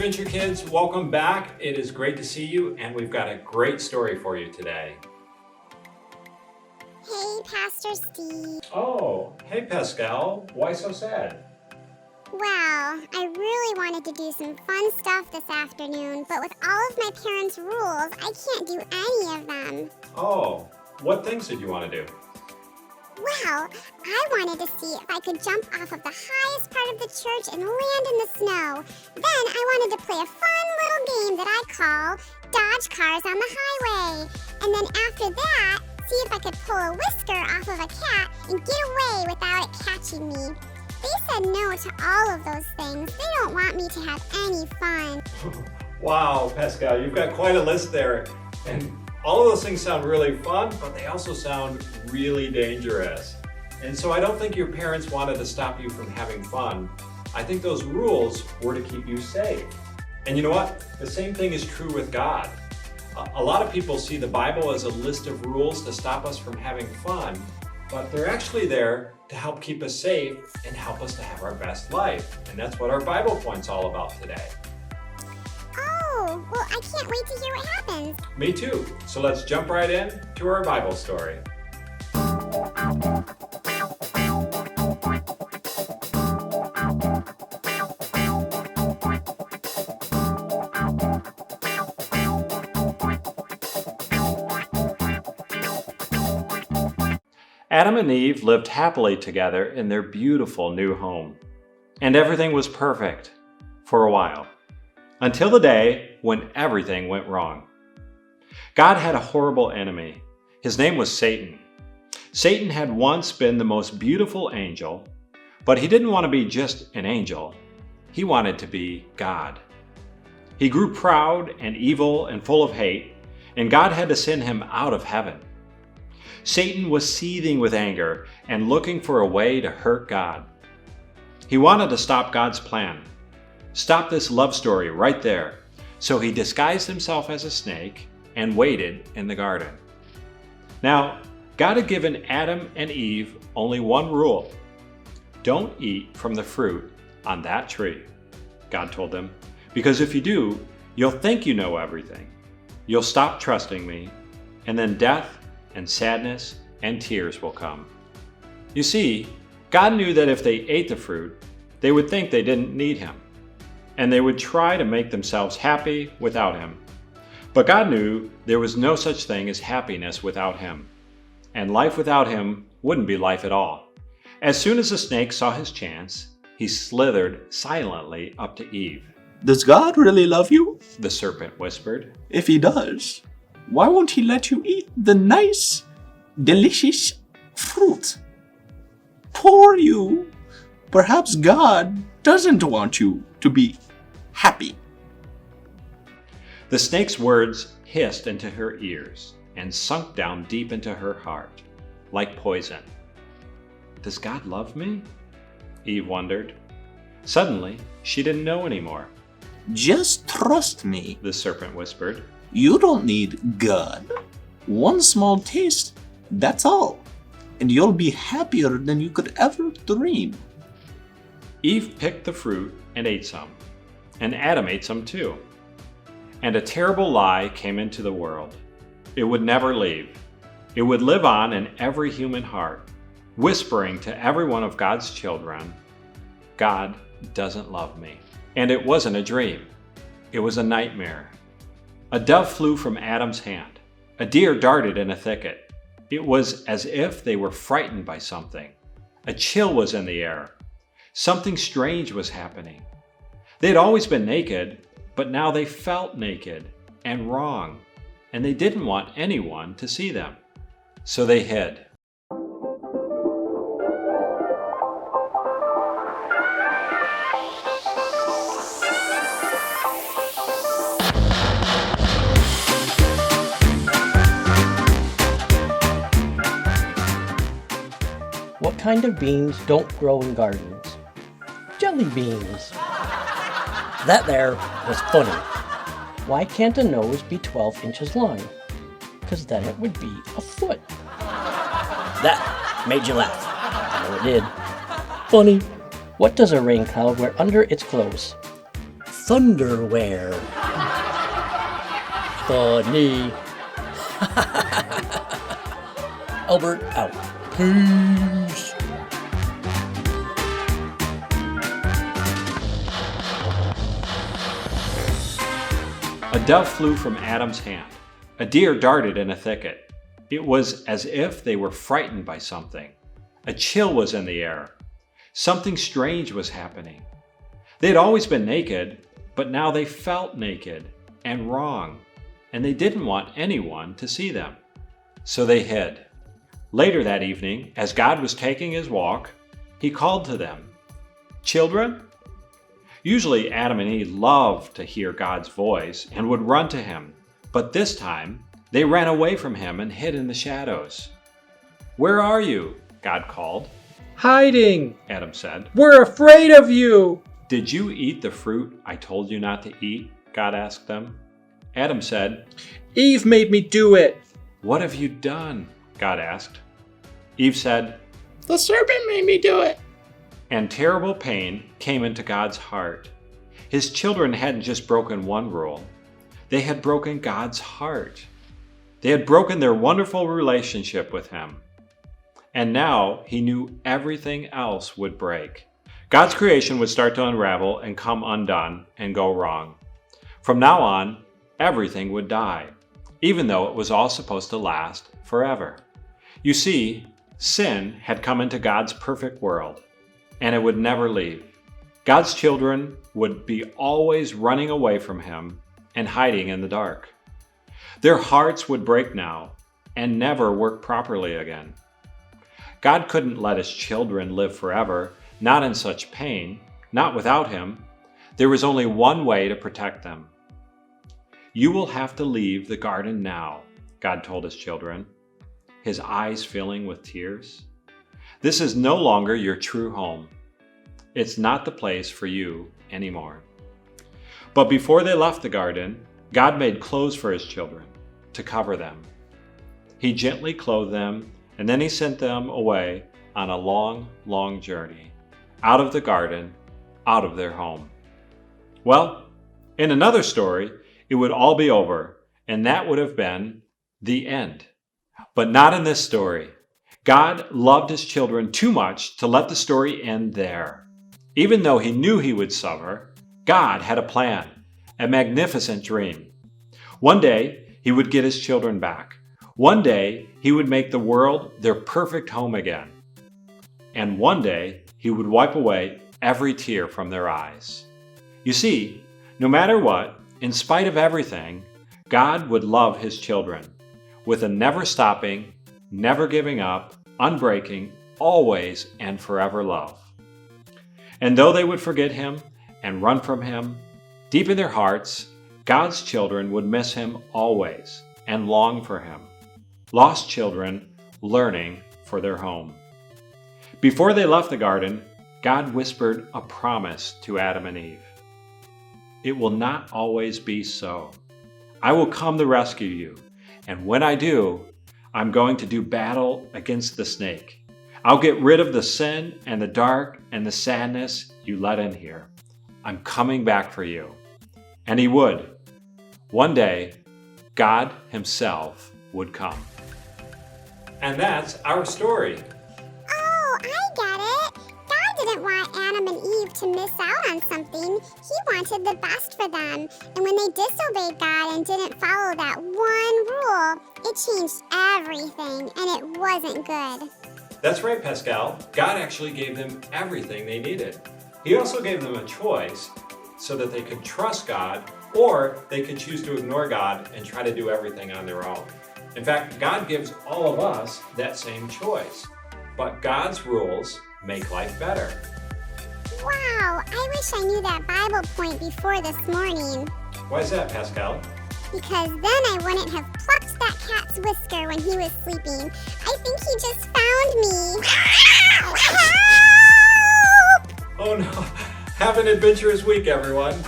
Adventure Kids, welcome back. It is great to see you, and we've got a great story for you today. Hey, Pastor Steve. Oh, hey Pascal. Why so sad? Well, I really wanted to do some fun stuff this afternoon, but with all of my parents' rules, I can't do any of them. Oh, what things did you want to do? Well, I wanted to see if I could jump off of the highest part of the church and land in the snow. Then I wanted to play a fun little game that I call Dodge Cars on the Highway. And then after that, see if I could pull a whisker off of a cat and get away without it catching me. They said no to all of those things. They don't want me to have any fun. Wow, Pascal, you've got quite a list there. And all of those things sound really fun, but they also sound really dangerous. And so I don't think your parents wanted to stop you from having fun. I think those rules were to keep you safe. And you know what? The same thing is true with God. A lot of people see the Bible as a list of rules to stop us from having fun, but they're actually there to help keep us safe and help us to have our best life. And that's what our Bible point's all about today. Oh, well, I can't wait to hear what happens. Me too. So let's jump right in to our Bible story. Adam and Eve lived happily together in their beautiful new home. And everything was perfect for a while, until the day when everything went wrong. God had a horrible enemy. His name was Satan. Satan had once been the most beautiful angel, but he didn't want to be just an angel. He wanted to be God. He grew proud and evil and full of hate, and God had to send him out of heaven. Satan was seething with anger and looking for a way to hurt God. He wanted to stop God's plan. Stop this love story right there. So he disguised himself as a snake and waited in the garden. Now, God had given Adam and Eve only one rule. Don't eat from the fruit on that tree, God told them, because if you do, you'll think you know everything. You'll stop trusting me, and then death and sadness and tears will come. You see, God knew that if they ate the fruit, they would think they didn't need him, and they would try to make themselves happy without him. But God knew there was no such thing as happiness without him, and life without him wouldn't be life at all. As soon as the snake saw his chance, he slithered silently up to Eve. Does God really love you? The serpent whispered. If he does, why won't he let you eat the nice, delicious fruit? Poor you. Perhaps God doesn't want you to be happy. The snake's words hissed into her ears and sunk down deep into her heart, like poison. Does God love me? Eve wondered. Suddenly, she didn't know anymore. Just trust me, The serpent whispered. You don't need God. One small taste, that's all. And you'll be happier than you could ever dream. Eve picked the fruit and ate some, and Adam ate some too. And a terrible lie came into the world. It would never leave. It would live on in every human heart, whispering to every one of God's children, God doesn't love me. And it wasn't a dream. It was a nightmare. A dove flew from Adam's hand. A deer darted in a thicket. It was as if they were frightened by something. A chill was in the air. Something strange was happening. They had always been naked, but now they felt naked and wrong, and they didn't want anyone to see them. So they hid. What kind of beans don't grow in gardens? Jelly beans. That there was funny. Why can't a nose be 12 inches long? Because then it would be a foot. That made you laugh. I know it did. Funny. What does a rain cloud wear under its clothes? thunderwear. Funny. Albert out. Peace. A dove flew from Adam's hand. A deer darted in a thicket. It was as if they were frightened by something. A chill was in the air. Something strange was happening. They had always been naked, but now they felt naked and wrong, and they didn't want anyone to see them. So they hid. Later that evening, as God was taking his walk, he called to them, "Children?" Usually Adam and Eve loved to hear God's voice and would run to him, but this time they ran away from him and hid in the shadows. "Where are you?" God called. "Hiding," Adam said. "We're afraid of you." "Did you eat the fruit I told you not to eat?" God asked them. Adam said, "Eve made me do it." "What have you done?" God asked. Eve said, "The serpent made me do it." And terrible pain came into God's heart. His children hadn't just broken one rule. They had broken God's heart. They had broken their wonderful relationship with him. And now he knew everything else would break. God's creation would start to unravel and come undone and go wrong. From now on, everything would die, even though it was all supposed to last forever. You see, sin had come into God's perfect world, and it would never leave. God's children would be always running away from him and hiding in the dark. Their hearts would break now and never work properly again. God couldn't let his children live forever, not in such pain, not without him. There was only one way to protect them. "You will have to leave the garden now," God told his children, his eyes filling with tears. "This is no longer your true home. It's not the place for you anymore." But before they left the garden, God made clothes for his children to cover them. He gently clothed them, and then he sent them away on a long, long journey, out of the garden, out of their home. Well, in another story, it would all be over, and that would have been the end. But not in this story. God loved his children too much to let the story end there. Even though he knew he would suffer, God had a plan, a magnificent dream. One day, he would get his children back. One day, he would make the world their perfect home again. And one day, he would wipe away every tear from their eyes. You see, no matter what, in spite of everything, God would love his children with a never-stopping, never giving up, unbreaking, always and forever love. And though they would forget him and run from him, deep in their hearts, God's children would miss him always and long for him. Lost children learning for their home. Before they left the garden, God whispered a promise to Adam and Eve. "It will not always be so. I will come to rescue you, and when I do, I'm going to do battle against the snake. I'll get rid of the sin and the dark and the sadness you let in here. I'm coming back for you." And he would. One day, God himself would come. And that's our story. Oh, I get it. God didn't want Adam and Eve to miss out on something. He wanted the best for them. And when they disobeyed God and didn't follow that one rule, it changed everything, and it wasn't good. That's right, Pascal. God actually gave them everything they needed. He also gave them a choice so that they could trust God, or they could choose to ignore God and try to do everything on their own. In fact, God gives all of us that same choice. But God's rules make life better. Wow, I wish I knew that Bible point before this morning. Why is that, Pascal? Because then I wouldn't have plucked that cat's whisker when he was sleeping. I think he just found me. Help! Oh no. Have an adventurous week, everyone.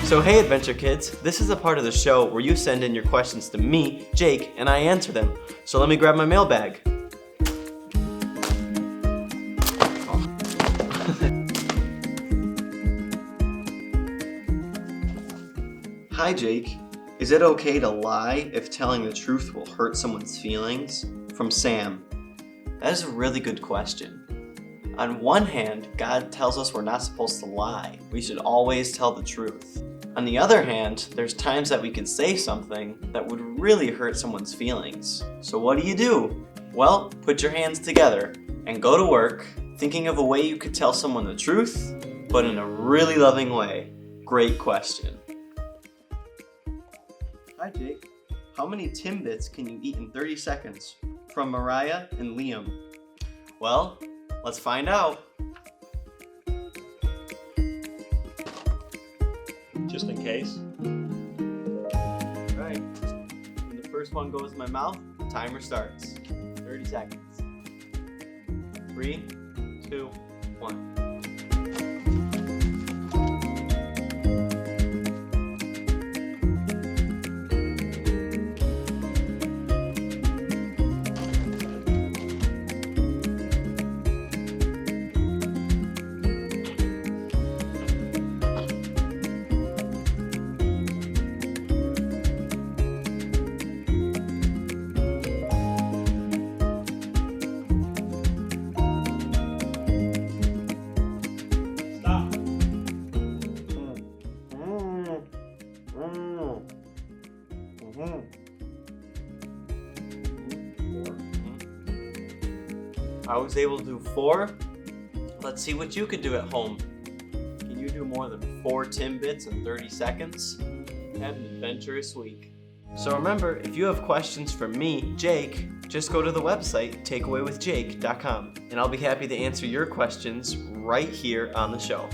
So hey Adventure Kids, this is a part of the show where you send in your questions to me, Jake, and I answer them. So let me grab my mailbag. Hi Jake, is it okay to lie if telling the truth will hurt someone's feelings? From Sam. That is a really good question. On one hand, God tells us we're not supposed to lie. We should always tell the truth. On the other hand, there's times that we could say something that would really hurt someone's feelings. So what do? Well, put your hands together and go to work thinking of a way you could tell someone the truth, but in a really loving way. Great question. Hi Jake, how many Timbits can you eat in 30 seconds? From Mariah and Liam. Well, let's find out. Just in case. Alright, when the first one goes in my mouth, the timer starts. 30 seconds. 3, 2, 1. I was able to do 4. Let's see what you could do at home. Can you do more than 4 Timbits in 30 seconds? Have an adventurous week. So remember, if you have questions for me, Jake, just go to the website takeawaywithjake.com and I'll be happy to answer your questions right here on the show.